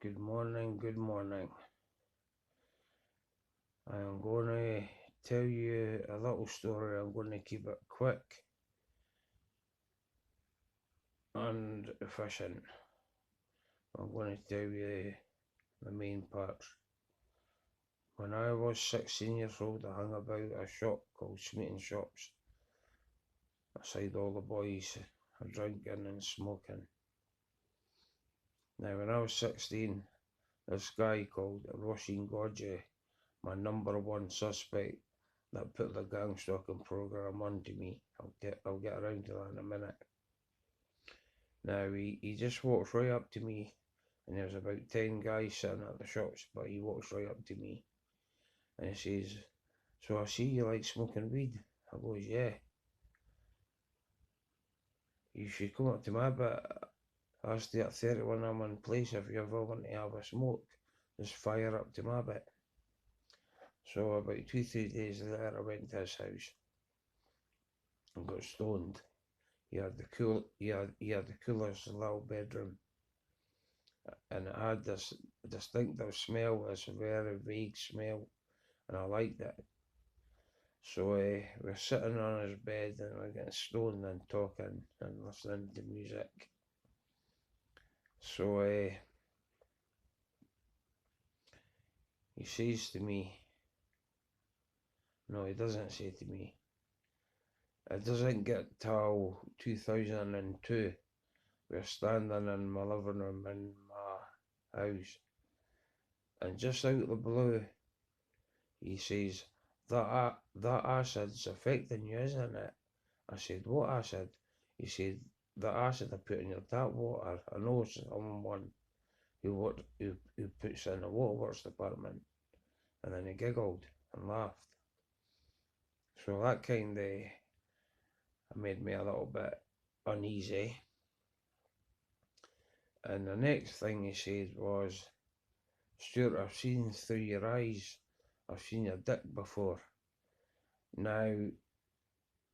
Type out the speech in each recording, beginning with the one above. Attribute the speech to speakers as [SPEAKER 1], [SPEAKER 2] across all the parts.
[SPEAKER 1] Good morning, good morning. I am going to tell you a little story. I'm going to keep it quick and efficient. I'm going to tell you the main parts. When I was 16 years old, I hung about a shop called Smeaton Shops. Aside all the boys are drinking and smoking. Now, when I was 16, this guy called Roisin Gorgie, my number one suspect that put the gang stalking program onto me. I'll get around to that in a minute. Now he just walks right up to me, and there's about 10 guys sitting at the shops, but he walks right up to me and he says, "So I see you like smoking weed." I goes, "Yeah. You should come up to my bit. I stay at 31 Almond Place. If you ever want to have a smoke, just fire up to my bit." So about 2-3 days later, I went to his house and got stoned. He had the coolest little bedroom, and it had this distinctive smell, this very vague smell, and I liked it. So we're sitting on his bed and we're getting stoned and talking and listening to music. So he says to me, no, he doesn't say to me, it doesn't get till 2002. We're standing in my living room in my house, and just out of the blue, he says, that acid's affecting you, isn't it? I said, what acid? He said, the acid I put in your tap water. I know someone who puts in the waterworks department. And then he giggled and laughed. So that kind of made me a little bit uneasy. And the next thing he said was, "Stuart, I've seen through your eyes. I've seen your dick before." Now,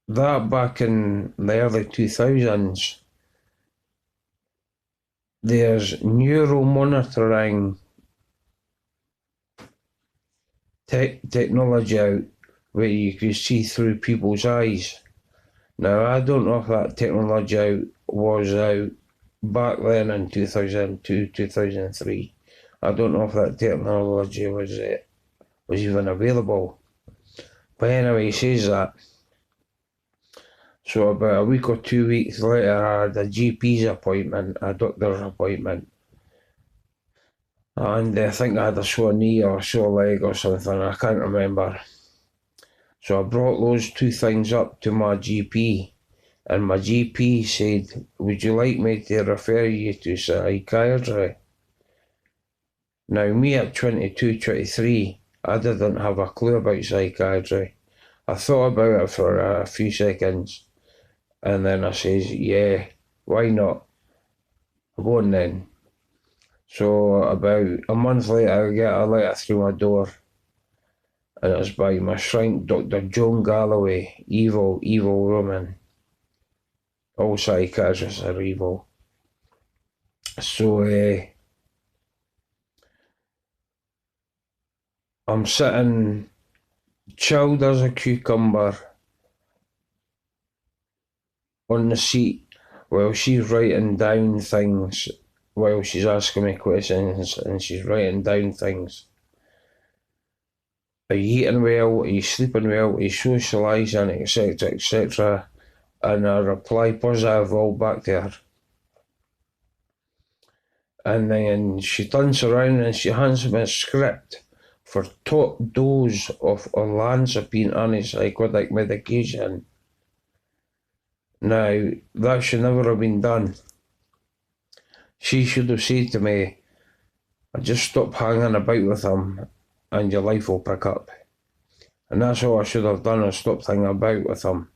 [SPEAKER 1] that back in the early 2000s, there's neuromonitoring technology out where you can see through people's eyes. Now, I don't know if that technology was out back then in 2002, 2003. I don't know if that technology was even available. But anyway, he says that. So about a week or 2 weeks later, I had a GP's appointment, a doctor's appointment. And I think I had a sore knee or a sore leg or something, I can't remember. So I brought those two things up to my GP, and my GP said, "Would you like me to refer you to psychiatry?" Now, me at 22, 23, I didn't have a clue about psychiatry. I thought about it for a few seconds, and then I says, "Yeah, why not? Go on then." So about a month later, I get a letter through my door, and it was by my shrink, Dr. Joan Galloway, evil woman. All psychiatrists are evil. So I'm sitting chilled as a cucumber on the seat while she's writing down things, while she's asking me questions, and she's writing down things. Are you eating well? Are you sleeping well? Are you socialising, etc., etc.? And I reply positive all back to her. And then she turns around and she hands me a script for top dose of olanzapine antipsychotic medication. Now, that should never have been done. She should have said to me, "Just stop hanging about with him and your life will pick up." And that's all I should have done, is stopped hanging about with him.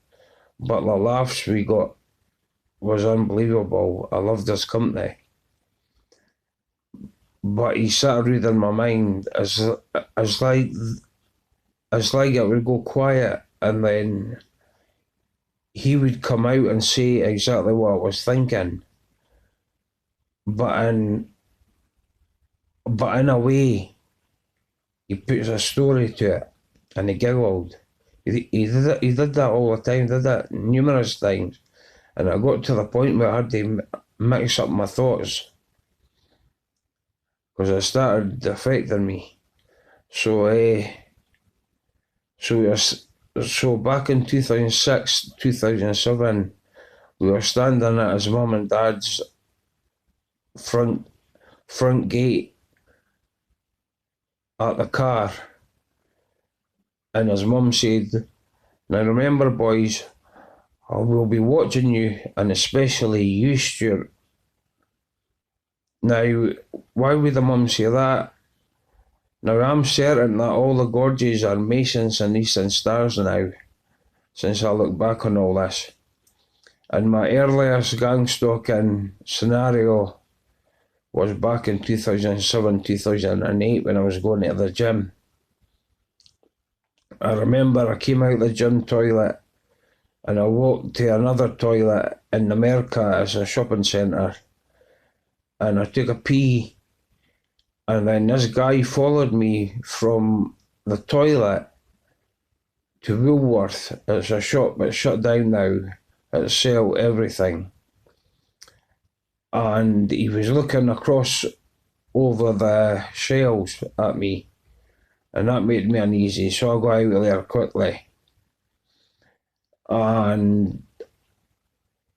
[SPEAKER 1] But the laughs we got was unbelievable. I loved his company. But he sat reading my mind as like it would go quiet, and then he would come out and say exactly what I was thinking. But in but in a way, he puts a story to it, and he giggled. He did that all the time, did that numerous times, and I got to the point where I had to mix up my thoughts because it started affecting me. So back in 2006, 2007, we were standing at his mum and dad's front gate at the car, and his mum said, "Now remember, boys, I will be watching you, and especially you, Stuart." Now, why would the mum say that? Now, I'm certain that all the gorges are Masons and Eastern Stars now, since I look back on all this. And my earliest gang stalking scenario was back in 2007, 2008 when I was going to the gym. I remember I came out the gym toilet and I walked to another toilet in America as a shopping centre, and I took a pee, and then this guy followed me from the toilet to Woolworth. It's a shop that's shut down now. It sells everything. And he was looking across over the shelves at me, and that made me uneasy, so I got out of there quickly. And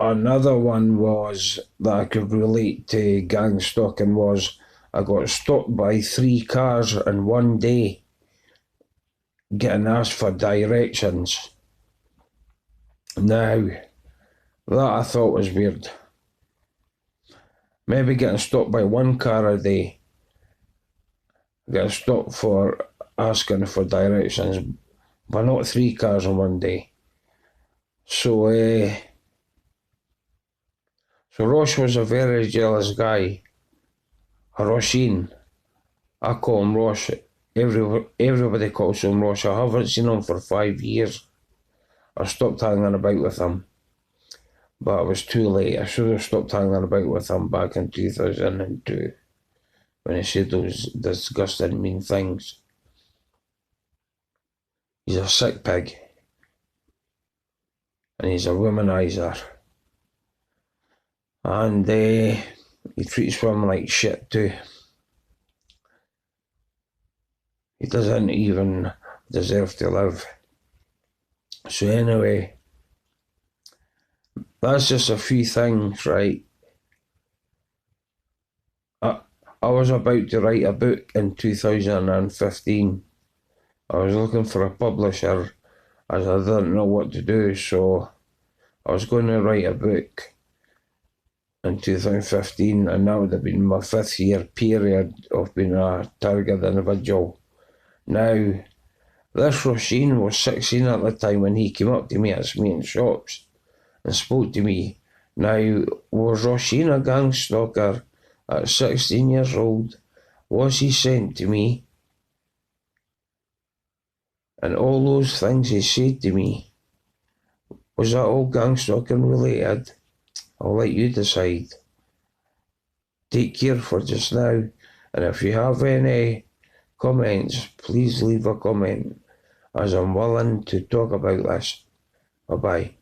[SPEAKER 1] another one was that I could relate to gang stalking was I got stopped by 3 cars in one day getting asked for directions. Now, that I thought was weird. Maybe getting stopped by 1 car a day, getting stopped for asking for directions, but not 3 cars in one day. So Ross was a very jealous guy. Roisin. I call him Ross. Everybody calls him Ross. I haven't seen him for 5 years. I stopped hanging about with him, but I was too late. I should have stopped hanging about with him back in 2002 when he said those disgusting, mean things. He's a sick pig, and he's a womanizer, and he treats women like shit too. He doesn't even deserve to live. So anyway, that's just a few things, right? I was about to write a book in 2015. I was looking for a publisher as I didn't know what to do, so I was going to write a book in 2015, and that would have been my 5th year period of being a targeted individual. Now, this Roisin was 16 at the time when he came up to me at meeting shops and spoke to me. Now, was Roisin a gang stalker at 16 years old? Was he sent to me? And all those things he said to me, was that all gang stalking related? I'll let you decide. Take care for just now, and if you have any comments, please leave a comment, as I'm willing to talk about this. Bye-bye.